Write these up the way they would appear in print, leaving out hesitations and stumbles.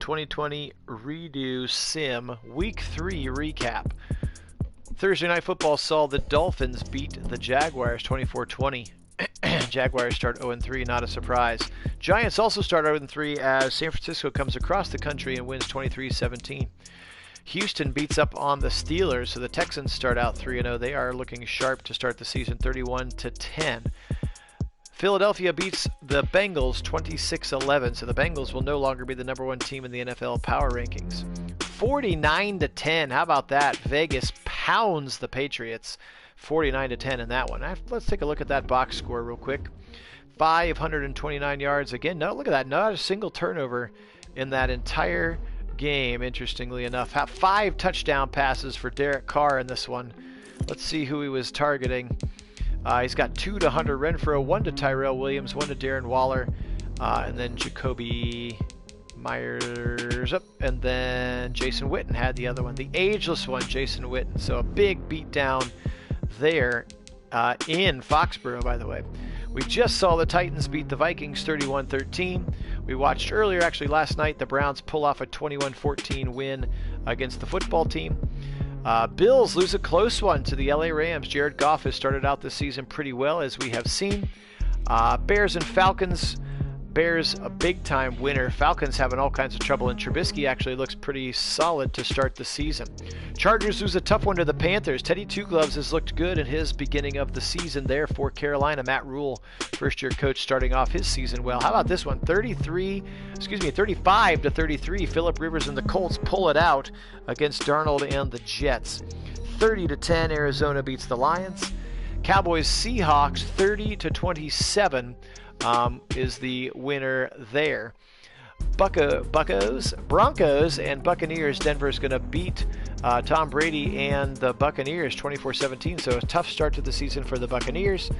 2020 Redo Sim Week 3 recap. Thursday Night Football saw the Dolphins beat the Jaguars 24-20. Jaguars start 0-3, not a surprise. Giants also start 0-3 as San Francisco comes across the country and wins 23-17. Houston beats up on the Steelers, so the Texans start out 3-0. They are looking sharp to start the season 31-10. Philadelphia beats the Bengals 26-11, so the Bengals will no longer be the number one team in the NFL power rankings. 49-10, how about that? Vegas pounds the Patriots 49-10 in that one. Let's take a look at that box score real quick. 529 yards. Again, no, look at that. Not a single turnover in that entire game, interestingly enough. 5 touchdown passes for Derek Carr in this one. Let's see who he was targeting. He's got 2 to Hunter Renfrow, 1 to Tyrell Williams, 1 to Darren Waller, and then Jacoby Myers, and then Jason Witten had the other one. The ageless one, Jason Witten. So a big beatdown there in Foxborough, by the way. We just saw the Titans beat the Vikings 31-13. We watched earlier, actually last night, the Browns pull off a 21-14 win against the football team. Bills lose a close one to the LA Rams. Jared Goff has started out this season pretty well, as we have seen. Bears and Falcons. Bears a big-time winner. Falcons having all kinds of trouble, and Trubisky actually looks pretty solid to start the season. Chargers lose a tough one to the Panthers. Teddy Two Gloves has looked good in his beginning of the season there for Carolina. Matt Rule, first-year coach, starting off his season well. How about this one? 35-33. Phillip Rivers and the Colts pull it out against Darnold and the Jets. 30-10, Arizona beats the Lions. Cowboys Seahawks 30-27. Is the winner there. Broncos and Buccaneers. Denver's going to beat Tom Brady and the Buccaneers 24-17, so a tough start to the season for the Buccaneers.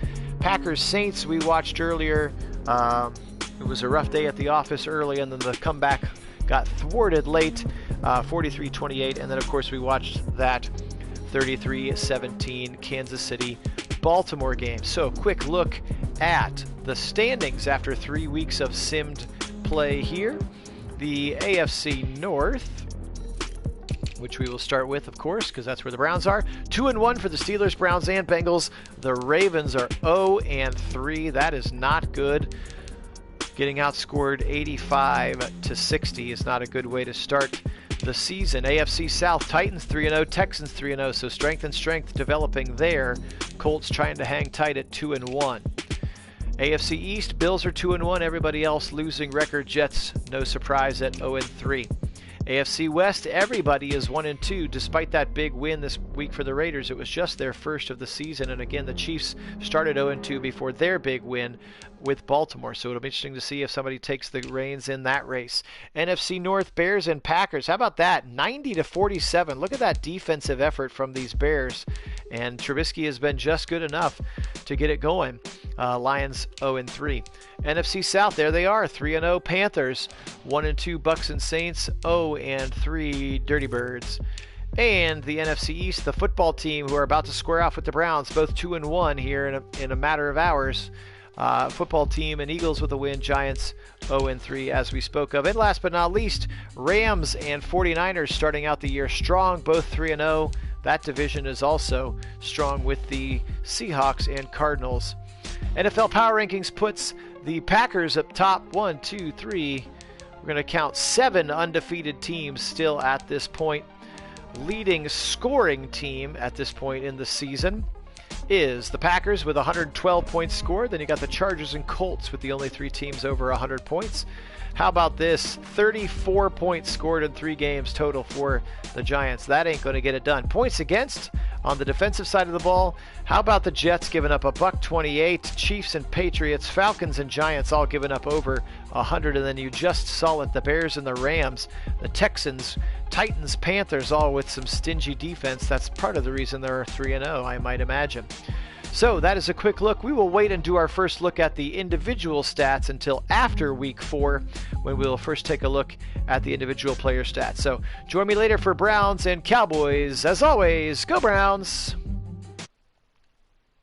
Packers Saints, we watched earlier. It was a rough day at the office early, and then the comeback got thwarted late, 43-28, and then of course we watched that 33-17 Kansas City Baltimore game. So quick look at the standings after 3 weeks of simmed play here. The AFC North, which we will start with, of course, because that's where the Browns are. 2-1 for the Steelers, Browns, and Bengals. The Ravens are 0-3. That is not good. Getting outscored 85-60 is not a good way to start the season. AFC South, Titans 3-0, Texans 3-0, so strength and strength developing there. Colts trying to hang tight at 2-1. AFC East, Bills are 2-1, everybody else losing record. Jets, no surprise, at 0-3. AFC West, everybody is 1-2, despite that big win this week for the Raiders. It was just their first of the season, and again, the Chiefs started 0-2 before their big win with Baltimore, so it'll be interesting to see if somebody takes the reins in that race. NFC North, Bears and Packers. How about that? 90-47. Look at that defensive effort from these Bears, and Trubisky has been just good enough to get it going. Lions 0-3. NFC South, there they are, 3-0 Panthers, 1-2 Bucks and Saints, 0-3 Dirty Birds. And the NFC East, the football team, who are about to square off with the Browns, both 2-1 here in a matter of hours. Football team and Eagles with a win, Giants 0-3 as we spoke of. And last but not least, Rams and 49ers starting out the year strong, both 3-0. That division is also strong with the Seahawks and Cardinals. NFL Power Rankings puts the Packers up top, 1, 2, 3. We're going to count 7 undefeated teams still at this point. Leading scoring team at this point in the season is the Packers with 112 points scored. Then you got the Chargers and Colts with the only 3 teams over 100 points. How about this? 34 points scored in 3 games total for the Giants. That ain't going to get it done. Points against on the defensive side of the ball. How about the Jets giving up $128? Chiefs and Patriots, Falcons and Giants all giving up over 100. And then you just saw it, the Bears and the Rams, the Texans, Titans, Panthers, all with some stingy defense. That's part of the reason they're 3-0, I might imagine. So that is a quick look. We will wait and do our first look at the individual stats until after week 4, when we will first take a look at the individual player stats. So join me later for Browns and Cowboys. As always, go Browns!